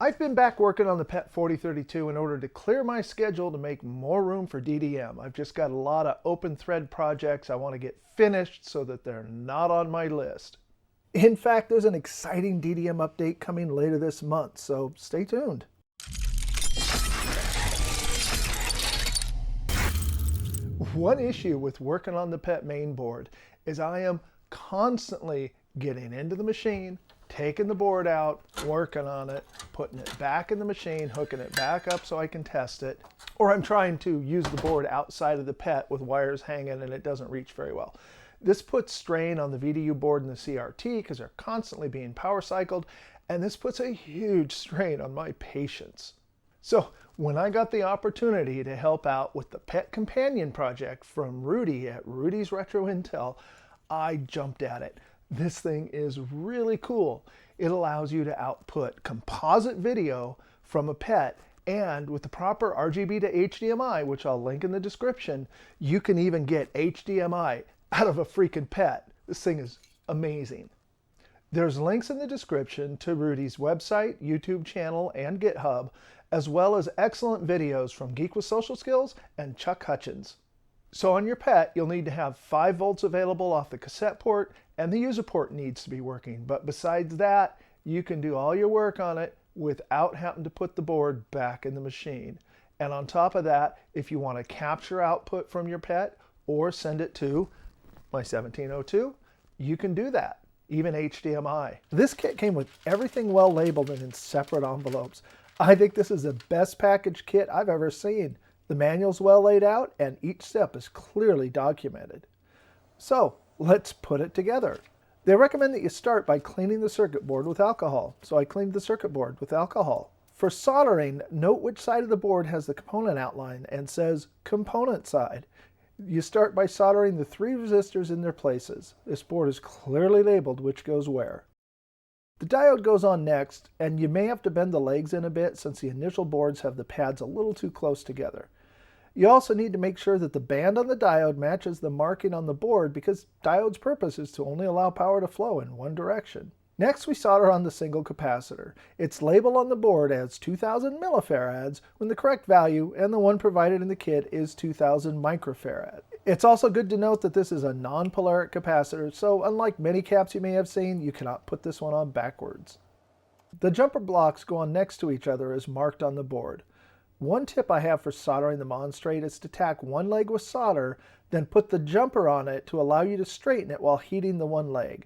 I've been back working on the Pet 4032 in order to clear my schedule to make more room for DDM. I've just got a lot of open thread projects I want to get finished so that they're not on my list. In fact, there's an exciting DDM update coming later this month, so stay tuned. One issue with working on the Pet mainboard is I am constantly getting into the machine, taking the board out, working on it, putting it back in the machine, hooking it back up so I can test it, or I'm trying to use the board outside of the Pet with wires hanging and it doesn't reach very well. This puts strain on the VDU board and the CRT because they're constantly being power cycled, and this puts a huge strain on my patience. So when I got the opportunity to help out with the Pet Companion project from Rudy at Rudy's Retro Intel, I jumped at it. This thing is really cool. It allows you to output composite video from a Pet, and with the proper RGB to HDMI, which I'll link in the description, you can even get HDMI out of a freaking Pet. This thing is amazing. There's links in the description to Rudy's website, YouTube channel, and GitHub, as well as excellent videos from Geek with Social Skills and Chuck Hutchins. So on your Pet, you'll need to have 5 volts available off the cassette port, and the user port needs to be working. But besides that, you can do all your work on it without having to put the board back in the machine. And on top of that, if you want to capture output from your Pet or send it to my 1702, you can do that, even HDMI. This kit came with everything well labeled and in separate envelopes. I think this is the best packaged kit I've ever seen. The manual's well laid out and each step is clearly documented. So let's put it together. They recommend that you start by cleaning the circuit board with alcohol. So I cleaned the circuit board with alcohol. For soldering, note which side of the board has the component outline and says component side. You start by soldering the 3 resistors in their places. This board is clearly labeled which goes where. The diode goes on next, and you may have to bend the legs in a bit since the initial boards have the pads a little too close together. You also need to make sure that the band on the diode matches the marking on the board because diode's purpose is to only allow power to flow in one direction. Next, we solder on the single capacitor. It's labeled on the board as 2000 millifarads when the correct value and the one provided in the kit is 2000 microfarad. It's also good to note that this is a non-polaric capacitor, so unlike many caps you may have seen, you cannot put this one on backwards. The jumper blocks go on next to each other as marked on the board. One tip I have for soldering them on straight is to tack one leg with solder, then put the jumper on it to allow you to straighten it while heating the one leg.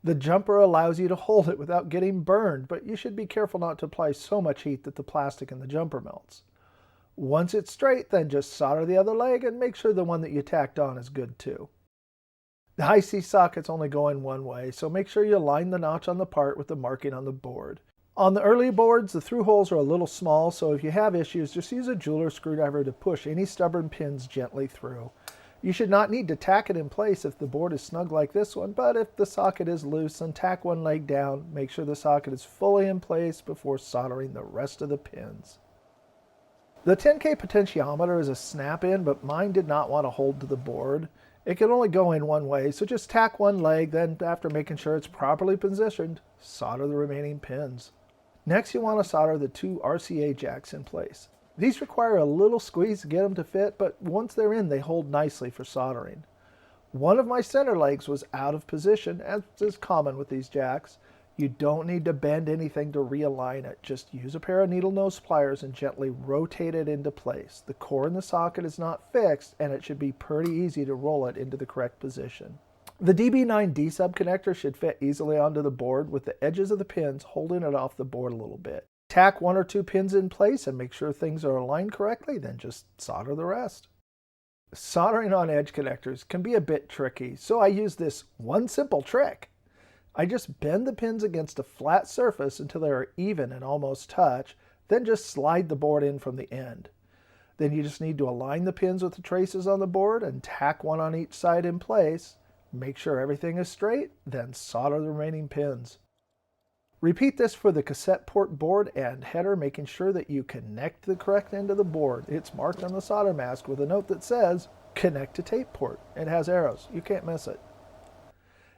The jumper allows you to hold it without getting burned, but you should be careful not to apply so much heat that the plastic in the jumper melts. Once it's straight, then just solder the other leg and make sure the one that you tacked on is good too. The Haase sockets only go in one way, so make sure you line the notch on the part with the marking on the board. On the early boards, the through holes are a little small, so if you have issues, just use a jeweler screwdriver to push any stubborn pins gently through. You should not need to tack it in place if the board is snug like this one, but if the socket is loose, then tack one leg down. Make sure the socket is fully in place before soldering the rest of the pins. The 10K potentiometer is a snap-in, but mine did not want to hold to the board. It can only go in one way, so just tack one leg, then after making sure it's properly positioned, solder the remaining pins. Next, you want to solder the 2 RCA jacks in place. These require a little squeeze to get them to fit, but once they're in, they hold nicely for soldering. One of my center legs was out of position, as is common with these jacks. You don't need to bend anything to realign it. Just use a pair of needle nose pliers and gently rotate it into place. The core in the socket is not fixed, and it should be pretty easy to roll it into the correct position. The DB9 D-sub connector should fit easily onto the board with the edges of the pins holding it off the board a little bit. Tack 1 or 2 pins in place and make sure things are aligned correctly, then just solder the rest. Soldering on edge connectors can be a bit tricky, so I use this one simple trick. I just bend the pins against a flat surface until they are even and almost touch, then just slide the board in from the end. Then you just need to align the pins with the traces on the board and tack one on each side in place. Make sure everything is straight, then solder the remaining pins. Repeat this for the cassette port board and header, making sure that you connect the correct end of the board. It's marked on the solder mask with a note that says, connect to tape port. It has arrows. You can't miss it.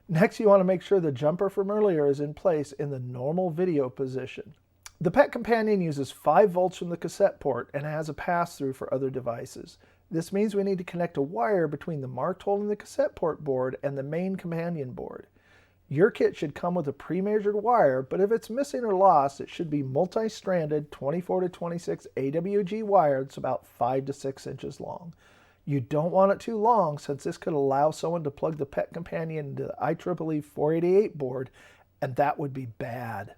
Next, you want to make sure the jumper from earlier is in place in the normal video position. The Pet Companion uses 5 volts from the cassette port and has a pass-through for other devices. This means we need to connect a wire between the marked hole in the cassette port board and the main companion board. Your kit should come with a pre-measured wire, but if it's missing or lost, it should be multi-stranded 24 to 26 AWG wire that's about 5 to 6 inches long. You don't want it too long, since this could allow someone to plug the Pet Companion into the IEEE 488 board, and that would be bad.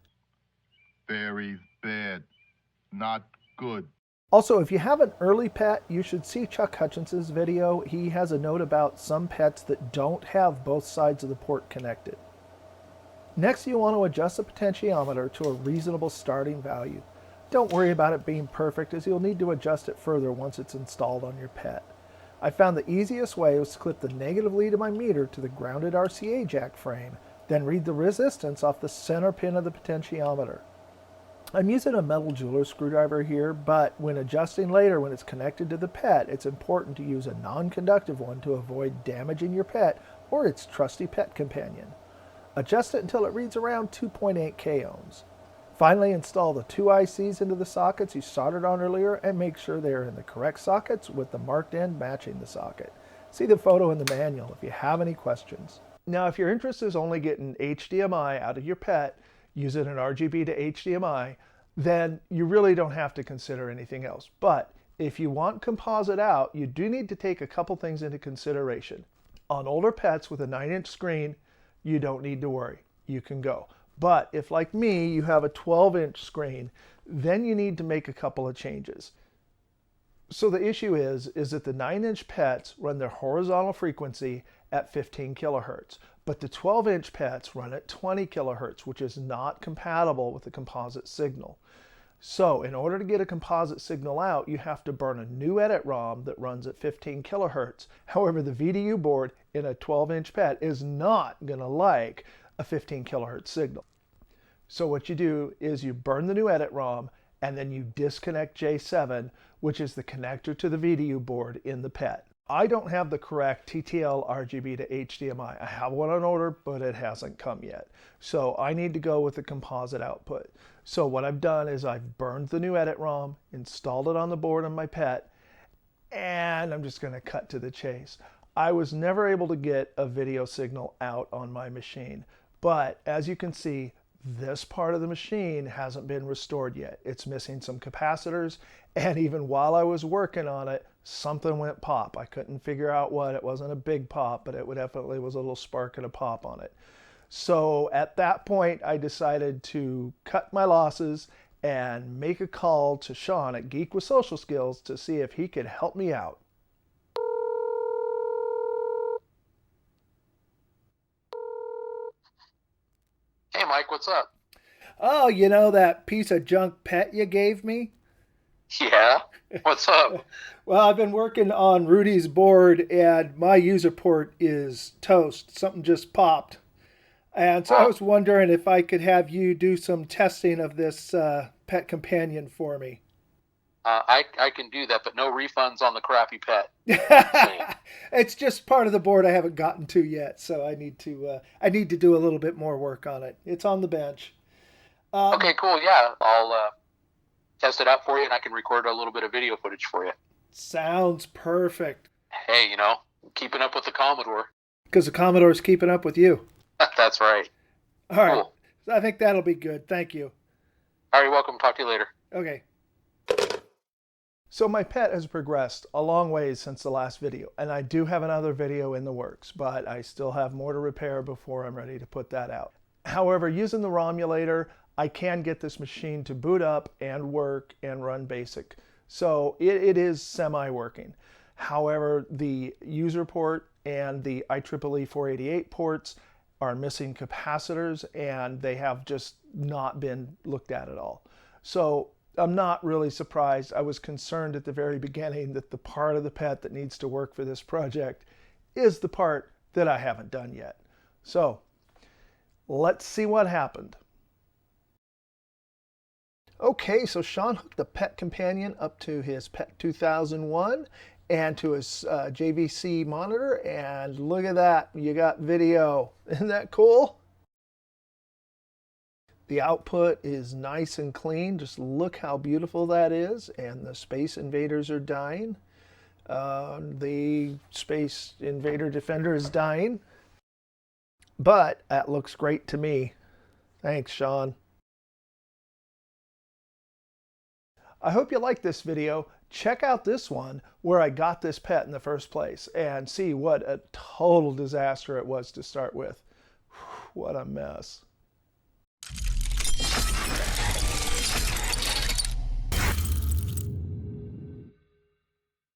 Very bad. Not good. Also, if you have an early pet, you should see Chuck Hutchins's video. He has a note about some pets that don't have both sides of the port connected. Next, you want to adjust the potentiometer to a reasonable starting value. Don't worry about it being perfect, as you'll need to adjust it further once it's installed on your pet. I found the easiest way was to clip the negative lead of my meter to the grounded RCA jack frame, then read the resistance off the center pin of the potentiometer. I'm using a metal jeweler screwdriver here, but when adjusting later when it's connected to the pet, it's important to use a non-conductive one to avoid damaging your pet or its trusty Pet Companion. Adjust it until it reads around 2.8 k ohms. Finally, install the 2 ICs into the sockets you soldered on earlier and make sure they are in the correct sockets with the marked end matching the socket. See the photo in the manual if you have any questions. Now, if your interest is only getting HDMI out of your pet, using an RGB to HDMI, then you really don't have to consider anything else. But if you want composite out, you do need to take a couple things into consideration. On older pets with a 9-inch screen, you don't need to worry. You can go. But if, like me, you have a 12-inch screen, then you need to make a couple of changes. So the issue is that the 9-inch pets run their horizontal frequency at 15 kilohertz, but the 12-inch pets run at 20 kilohertz, which is not compatible with the composite signal. So in order to get a composite signal out, you have to burn a new edit ROM that runs at 15 kilohertz. However, the VDU board in a 12-inch pet is not going to like a 15 kilohertz signal. So what you do is you burn the new edit ROM and then you disconnect J7, which is the connector to the VDU board in the pet. I don't have the correct TTL RGB to HDMI. I have one on order, but it hasn't come yet. So I need to go with the composite output. So what I've done is I've burned the new edit ROM, installed it on the board on my pet, and I'm just going to cut to the chase. I was never able to get a video signal out on my machine, but as you can see, this part of the machine hasn't been restored yet. It's missing some capacitors, and even while I was working on it, something went pop. I couldn't figure out what. It wasn't a big pop, but it definitely was a little spark and a pop on it. So at that point, I decided to cut my losses and make a call to Shaun at Geek with Social Skills to see if he could help me out. Hey Mike, what's up? Oh, you know that piece of junk pet you gave me? Yeah? What's up? Well, I've been working on Rudy's board and my user port is toast. Something just popped. And so I was wondering if I could have you do some testing of this Pet Companion for me. I can do that, but no refunds on the crappy pet. It's just part of the board I haven't gotten to yet, so I need to do a little bit more work on it. It's on the bench. Okay, cool. Yeah, I'll test it out for you, and I can record a little bit of video footage for you. Sounds perfect. Hey, keeping up with the Commodore. Because the Commodore's keeping up with you. That's right. All right. Cool. I think that'll be good. Thank you. All right, you're welcome. Talk to you later. Okay. So my pet has progressed a long ways since the last video, and I do have another video in the works, but I still have more to repair before I'm ready to put that out. However, using the Romulator, I can get this machine to boot up and work and run BASIC. So it is semi-working. However, the user port and the IEEE 488 ports are missing capacitors, and they have just not been looked at all. So I'm not really surprised. I was concerned at the very beginning that the part of the pet that needs to work for this project is the part that I haven't done yet. So let's see what happened. Okay, so Shaun hooked the Pet Companion up to his Pet 2001 and to his JVC monitor, and look at that, you got video. Isn't that cool? The output is nice and clean. Just look how beautiful that is. And the Space Invaders are dying. The Space Invader Defender is dying. But that looks great to me. Thanks, Shaun. I hope you liked this video. Check out this one where I got this pet in the first place and see what a total disaster it was to start with. What a mess.